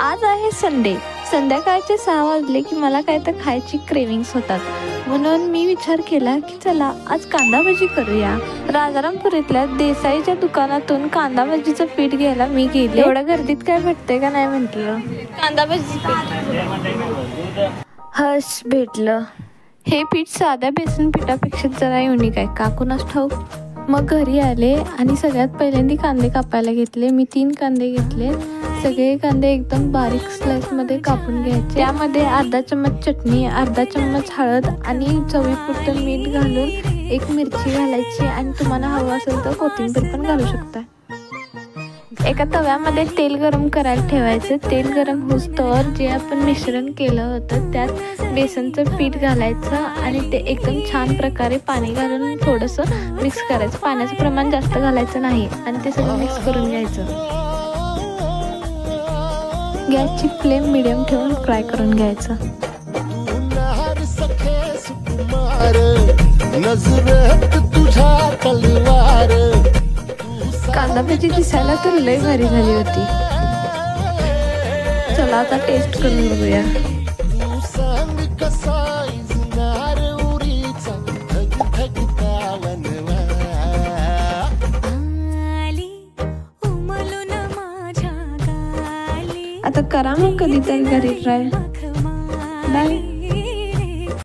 आज आहे संडे. संध्याकाळचे 6 वाजले की मला काय तर खायची क्रेविंग्स होतात. म्हणून मी विचार केला की चला आज कांदा भजी करूया. राजारामपुरीतल्या देसाईच्या दुकानातून कांदा भजीचं पीठ घ्यायला मी गेले. एवढ्या गर्दीत काय भेटतंय का नाही म्हटलं. कांदा भजी हस भेटलं. हे पीठ साध्या बेसन पिठापेक्षा जरा युनिक आहे का कुणास ठाऊक. मग घरी आले आणि सगळ्यात पहिल्यांदा कांदे कापायला घेतले. मी 3 कांदे घेतले. सगळे कांदे एकदम बारीक स्लाइसमध्ये कापून घ्यायचे. त्यामध्ये अर्धा चम्मच चटणी, अर्धा चम्मच हळद आणि चवीपुरतं मीठ घालून 1 मिरची घालायची आणि तुम्हाला हवं असेल तर कोथिंबीर पण घालू शकता. एका तव्यामध्ये तेल गरम करायला ठेवायचं. तेल गरम होईस्तोवर जे आपण मिश्रण केलं होतं त्यात बेसनचं पीठ घालायचं आणि ते एकदम छान प्रकारे पाणी घालून थोडंसं मिक्स करायचं. पाण्याचं प्रमाण जास्त घालायचं नाही आणि ते सगळं मिक्स करून घ्यायचं. गॅसची फ्लेम मिडियम ठेवून फ्राय करून घ्यायचं. कांदा भजी दिसायला तर लय भारी झाली होती. चला आता टेस्ट करून बघूया. आता करा मग कधीतरी घरी ट्राय. बाय.